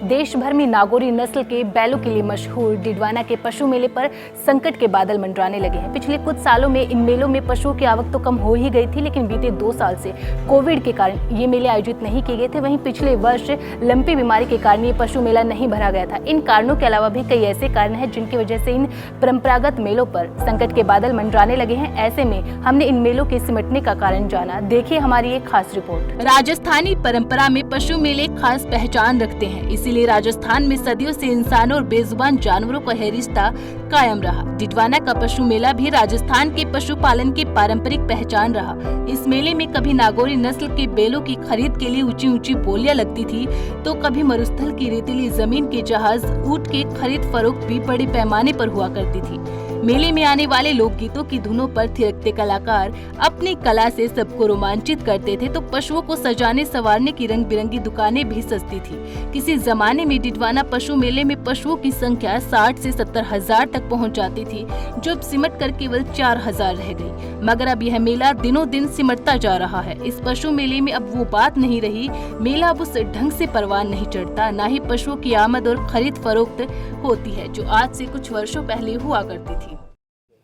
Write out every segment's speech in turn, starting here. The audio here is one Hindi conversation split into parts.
देश भर में नागौरी नस्ल के बैलों के लिए मशहूर डिडवाना के पशु मेले पर संकट के बादल मंडराने लगे हैं। पिछले कुछ सालों में इन मेलों में पशुओं की आवक तो कम हो ही गई थी, लेकिन बीते 2 साल से कोविड के कारण ये मेले आयोजित नहीं किए गए थे। वहीं पिछले वर्ष लंपी बीमारी के कारण ये पशु मेला नहीं भरा गया था। इन कारणों के अलावा भी कई ऐसे कारण हैं जिनकी वजह से इन परंपरागत मेलों पर संकट के बादल मंडराने लगे हैं। ऐसे में हमने इन मेलों के सिमटने का कारण जाना। देखिए हमारी एक खास रिपोर्ट। राजस्थानी परंपरा में पशु मेले खास पहचान रखते हैं, इसीलिए राजस्थान में सदियों से इंसानों और बेजुबान जानवरों का है रिश्ता कायम रहा। डिडवाना का पशु मेला भी राजस्थान के पशुपालन की पारंपरिक पहचान रहा। इस मेले में कभी नागौरी नस्ल के बैलों की खरीद के लिए ऊंची ऊंची बोलियां लगती थी, तो कभी मरुस्थल की रेतीली जमीन के जहाज ऊंट के खरीद फरोख्त भी बड़े पैमाने पर हुआ करती थी। मेले में आने वाले लोकगीतों की धुनों पर थिरकते कलाकार अपनी कला से सबको रोमांचित करते थे, तो पशुओं को सजाने संवारने की रंग बिरंगी दुकानें भी सस्ती थी। किसी जमाने में डिडवाना पशु मेले में पशुओं की संख्या 60 से 70 हजार तक पहुंच जाती थी, जो अब सिमट कर केवल 4 हजार रह गई। मगर अब यह मेला दिनों दिन सिमटता जा रहा है। इस पशु मेले में अब वो बात नहीं रही। मेला अब उस ढंग से परवान नहीं चढ़ता, न ही पशुओं की आमद और खरीद फरोख्त होती है जो आज से कुछ वर्षों पहले हुआ करती थी।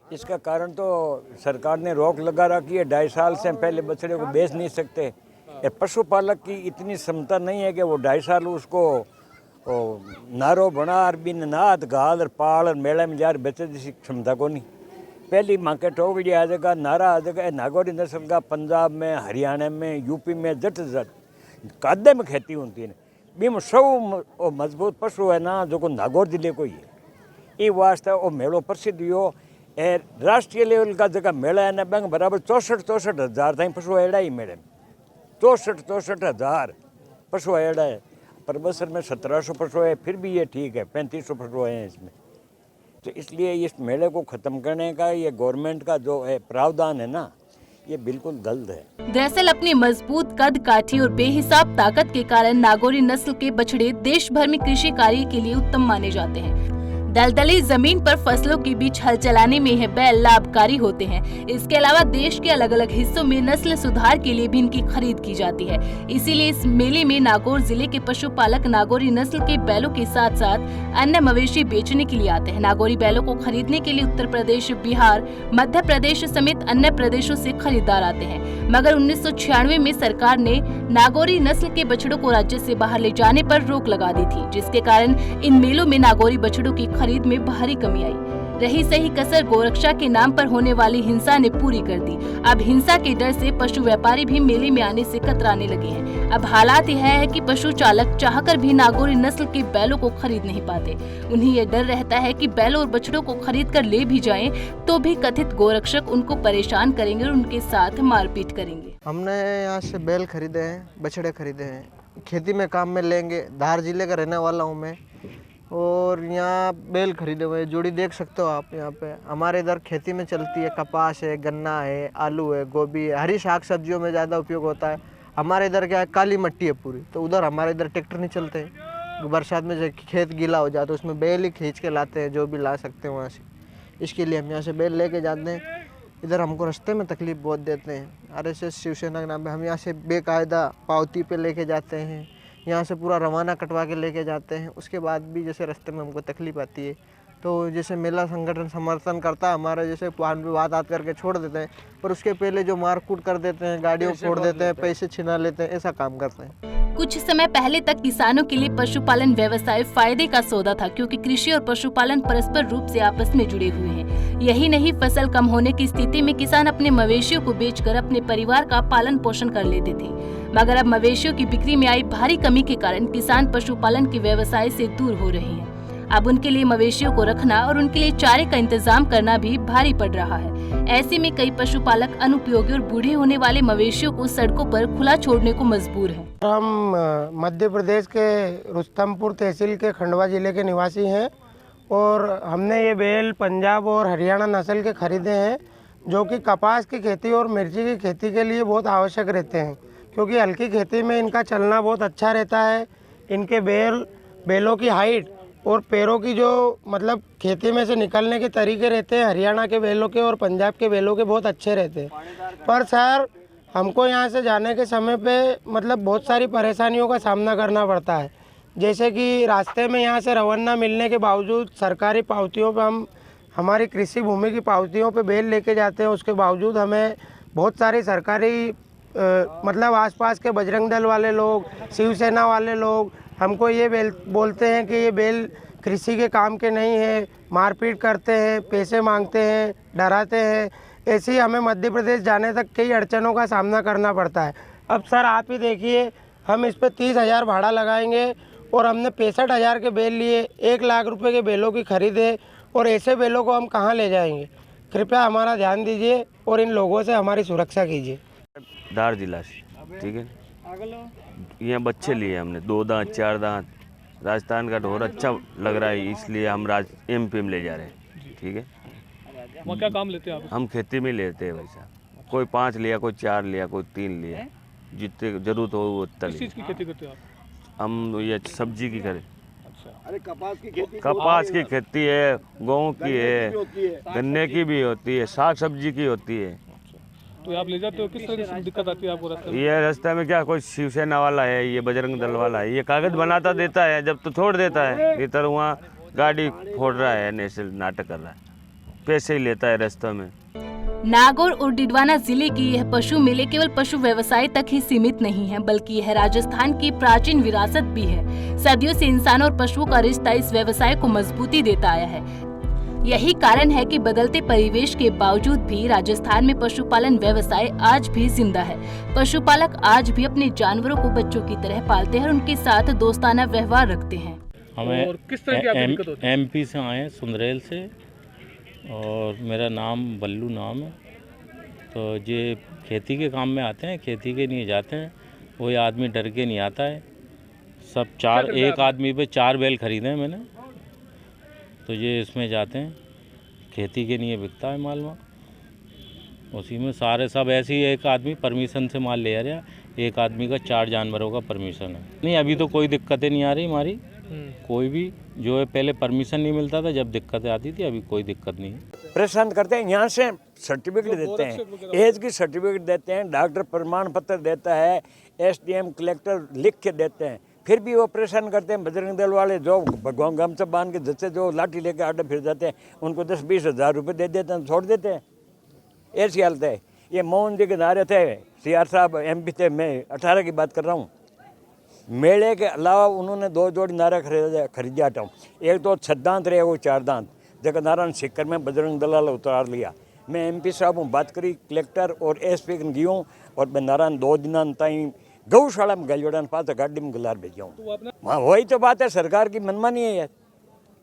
इसका कारण तो सरकार ने रोक लगा रखी है। 2.5 साल से पहले बछड़े को बेच नहीं सकते। पशुपालक की इतनी क्षमता नहीं है कि वो 2.5 साल उसको नारो बना और बिन नाद गाल और पाल और मेले में जा बेचे जैसी क्षमता को नहीं। पहली मार्के टोकड़ी आ जाएगा, नारा आ जाएगा। नागौरी नस्ल का पंजाब में, हरियाणा में, यूपी में जट कादे में खेती होती है। बीम सब मजबूत पशु है ना जो को नागौर जिले को ही है। ये वास्ते वो मेलो प्रसिद्ध हो। राष्ट्रीय लेवल का जगह मेला है ना बैंक बराबर 64 हजार ताई पशु अड़ा ही मेले में 64 हजार पशु अड़ा है। पर बसर में 1700 पशु है, फिर भी ये ठीक है। 3500 पशु हैं इसमें। तो इसलिए इस मेले को ख़त्म करने का ये गवर्नमेंट का जो है प्रावधान है ना, ये बिल्कुल गलत है। दरअसल अपनी मजबूत कद काठी और बेहिसाब ताकत के कारण नागौरी नस्ल के बछड़े देश भर में कृषि कार्य के लिए उत्तम माने जाते हैं। दलदली जमीन पर फसलों के बीच हल चलाने में यह बैल लाभकारी होते हैं। इसके अलावा देश के अलग अलग हिस्सों में नस्ल सुधार के लिए भी इनकी खरीद की जाती है। इसीलिए इस मेले में नागौर जिले के पशुपालक नागौरी नस्ल के बैलों के साथ साथ अन्य मवेशी बेचने के लिए आते हैं। नागौरी बैलों को खरीदने के लिए उत्तर प्रदेश, बिहार, मध्य प्रदेश समेत अन्य प्रदेशों से खरीदार आते हैं। मगर 1996 में सरकार ने नागौरी नस्ल के बछड़ों को राज्य से बाहर ले जाने पर रोक लगा दी थी, जिसके कारण इन मेलों में नागौरी बछड़ों की खरीद में भारी कमी आई। रही सही कसर गोरक्षा के नाम पर होने वाली हिंसा ने पूरी कर दी। अब हिंसा के डर से पशु व्यापारी भी मेले में आने से कतराने लगे हैं। अब हालात यह है कि पशु चालक चाहकर भी नागौरी नस्ल के बैलों को खरीद नहीं पाते। उन्हें यह डर रहता है कि बैलों और बछड़ों को खरीद कर ले भी जाएं तो भी कथित गोरक्षक उनको परेशान करेंगे और उनके साथ मारपीट करेंगे। हमने यहाँ से बैल खरीदे हैं, बछड़े खरीदे हैं, खेती में काम में लेंगे। धार जिले का रहने वाला हूँ मैं और यहाँ बैल खरीदे हुए जोड़ी देख सकते हो आप। यहाँ पे हमारे इधर खेती में चलती है, कपास है, गन्ना है, आलू है, गोभी है, हरी शाक सब्जियों में ज़्यादा उपयोग होता है। हमारे इधर क्या है, काली मिट्टी है पूरी, तो उधर हमारे इधर ट्रैक्टर नहीं चलते हैं। बरसात में जब खेत गीला हो जाता है उसमें बैल ही खींच के लाते हैं, जो भी ला सकते हैं वहाँ से। इसके लिए हम यहाँ से बैल लेके जाते हैं। इधर हमको रास्ते में तकलीफ़ बहुत देते हैं। RSS शिवसेना के नाम पे हम यहाँ से बेकायदा पावती पे लेके जाते हैं, यहाँ से पूरा रवाना कटवा के लेके जाते हैं। उसके बाद भी जैसे रास्ते में हमको तकलीफ आती है, तो जैसे मेला संगठन समर्थन करता है हमारा, जैसे वाहन पे बात करके छोड़ देते हैं, पर उसके पहले जो मारकूट कर देते हैं, गाड़ियों फोड़ देते हैं, पैसे छिना लेते हैं, ऐसा काम करते हैं। कुछ समय पहले तक किसानों के लिए पशुपालन व्यवसाय फायदे का सौदा था, क्योंकि कृषि और पशुपालन परस्पर रूप से आपस में जुड़े हुए हैं। यही नहीं, फसल कम होने की स्थिति में किसान अपने मवेशियों को बेचकर अपने परिवार का पालन पोषण कर लेते थे। मगर अब मवेशियों की बिक्री में आई भारी कमी के कारण किसान पशुपालन के व्यवसाय से दूर हो रहे हैं। अब उनके लिए मवेशियों को रखना और उनके लिए चारे का इंतजाम करना भी भारी पड़ रहा है। ऐसे में कई पशुपालक अनुपयोगी और बूढ़े होने वाले मवेशियों को सड़कों पर खुला छोड़ने को मजबूर हैं। हम मध्य प्रदेश के रुस्तमपुर तहसील के खंडवा जिले के निवासी हैं और हमने ये बैल पंजाब और हरियाणा नस्ल के खरीदे हैं, जो कि कपास की खेती और मिर्ची की खेती के लिए बहुत आवश्यक रहते हैं, क्योंकि हल्की खेती में इनका चलना बहुत अच्छा रहता है। इनके बैलों की हाइट और पैरों की जो मतलब खेती में से निकलने के तरीके रहते हैं, हरियाणा के बैलों के और पंजाब के बैलों के बहुत अच्छे रहते हैं। पर सर हमको यहाँ से जाने के समय पे मतलब बहुत सारी परेशानियों का सामना करना पड़ता है। जैसे कि रास्ते में यहाँ से रवाना मिलने के बावजूद सरकारी पावतियों पे हम हमारी कृषि भूमि की पावतियों पे बेल लेके जाते हैं, उसके बावजूद हमें बहुत सारी सरकारी मतलब आसपास के बजरंग दल वाले लोग, शिवसेना वाले लोग हमको ये बोलते हैं कि ये बेल कृषि के काम के नहीं है, मारपीट करते हैं, पैसे मांगते हैं, डराते हैं। ऐसे ही हमें मध्य प्रदेश जाने तक कई अड़चनों का सामना करना पड़ता है। अब सर आप ही देखिए, हम इस पर 30,000 भाड़ा लगाएंगे और हमने 65,000 के बेल लिए, 1 लाख रुपए के बेलों की खरीद है और ऐसे बेलों को हम कहाँ ले जाएंगे? कृपया हमारा ध्यान दीजिए और इन लोगों से हमारी सुरक्षा कीजिए। धार जिला से, ठीक है। यहाँ बच्चे लिए हमने 2 दांत 4 दांत। राजस्थान का ढोर अच्छा लग रहा है, इसलिए हम MP में ले जा रहे हैं, ठीक है। वहाँ क्या काम लेते हैं आप? हम खेती में लेते हैं भाई साहब। कोई 5 लिया, कोई 4 लिया, कोई 3 लिया, जितने जरूरत हो वो उतना किस चीज़ की खेती करते हैं आप? हम ये सब्जी की करें। अच्छा, कपास की खेती है, गेहूँ की है, गन्ने की भी होती है, साग सब्जी की होती है। तो आप ले जाते हो, किस तरह की दिक्कत आती है आपको रास्ते में? ये रास्ते में क्या, कोई शिवसेना वाला है, ये बजरंग दल वाला है, ये कागज बनाता देता है, जब तो छोड़ देता है। इधर वहाँ गाड़ी फोड़ रहा है, ऐसे नाटक कर रहा है, पैसे ही लेता है रास्ते में। नागौर और डिडवाना जिले की यह पशु मेले केवल पशु व्यवसाय तक ही सीमित नहीं है, बल्कि यह राजस्थान की प्राचीन विरासत भी है। सदियों से इंसान और पशुओं का रिश्ता इस व्यवसाय को मजबूती देता आया है। यही कारण है कि बदलते परिवेश के बावजूद भी राजस्थान में पशुपालन व्यवसाय आज भी जिंदा है। पशुपालक आज भी अपने जानवरों को बच्चों की तरह पालते हैं और उनके साथ दोस्ताना व्यवहार रखते हैं। हमें और किस तरह की आपको दिक्कत होती है? MP से आए हैं, सुंदरेल से, और मेरा नाम बल्लू नाम है। तो ये खेती के काम में आते हैं, खेती के लिए जाते हैं। कोई आदमी डर के नहीं आता है। सब एक आदमी पे 4 बैल खरीदे हैं मैंने, तो ये इसमें जाते हैं, खेती के लिए बिकता है माल वहाँ। उसी में सारे सब ऐसे ही एक आदमी परमिशन से माल ले आ रहा, एक आदमी का 4 जानवरों का परमिशन है। नहीं, अभी तो कोई दिक्कतें नहीं आ रही हमारी, कोई भी जो है। पहले परमिशन नहीं मिलता था, जब दिक्कतें आती थी, अभी कोई दिक्कत नहीं है। परेशान करते हैं, यहाँ से सर्टिफिकेट देते हैं, एज की सर्टिफिकेट देते हैं, डॉक्टर प्रमाण पत्र देता है, SDM कलेक्टर लिख के देते हैं, फिर भी वो परेशान करते हैं। बजरंग दल वाले जो भगवान गमछा बांध के जैसे जो लाठी लेके आटे फिर जाते हैं, उनको 10-20 हज़ार रुपये दे देते हैं, छोड़ देते हैं। ऐसी हालत है। ये मोहन जी के नारे थे, CR साहब MP थे, मैं 18 की बात कर रहा हूँ। मेले के अलावा उन्होंने 2 जोड़ी नारा खरीदा हटाऊँ। एक तो 6 दांत रहे, वो 4 दांत जगह नारायण सिक्कर में बजरंग दल वाला उतार लिया। मैं MP साहब हूँ, बात करी कलेक्टर और SP गई और मैं नारायण 2 दिन ताई गौशाला में गलजोड़ान पास गाड़ी में गुलार भेजा हूँ। वहाँ वही तो बात है, सरकार की मनमानी है यार।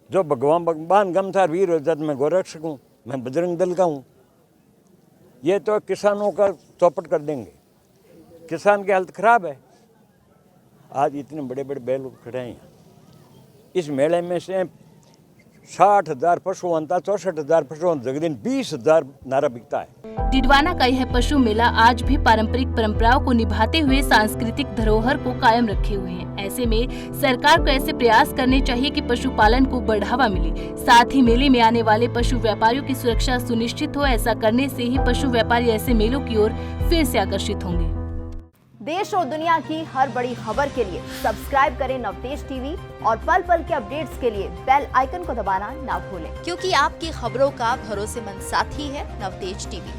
जो भगवान गमछा वीर हो जात मैं गोरक्षक हूँ, मैं बजरंग दल का हूँ। ये तो किसानों का चौपट कर देंगे। किसान की हालत खराब है। आज इतने बड़े बड़े बैल खड़े हैं। इस मेले में से 60,000 पशु बनता, 64,000 पशु, जगदीन 20,000 नारा बिकता है। डिडवाना का यह पशु मेला आज भी पारंपरिक परंपराओं को निभाते हुए सांस्कृतिक धरोहर को कायम रखे हुए हैं। ऐसे में सरकार को ऐसे प्रयास करने चाहिए कि पशुपालन को बढ़ावा मिले, साथ ही मेले में आने वाले पशु व्यापारियों की सुरक्षा सुनिश्चित हो। ऐसा करने से ही पशु व्यापारी ऐसे मेलों की ओर फिर से आकर्षित होंगे। देश और दुनिया की हर बड़ी खबर के लिए सब्सक्राइब करें नवतेज टीवी और पल पल के अपडेट्स के लिए बेल आइकन को दबाना ना भूलें, क्योंकि आपकी खबरों का भरोसेमंद साथी है नवतेज टीवी।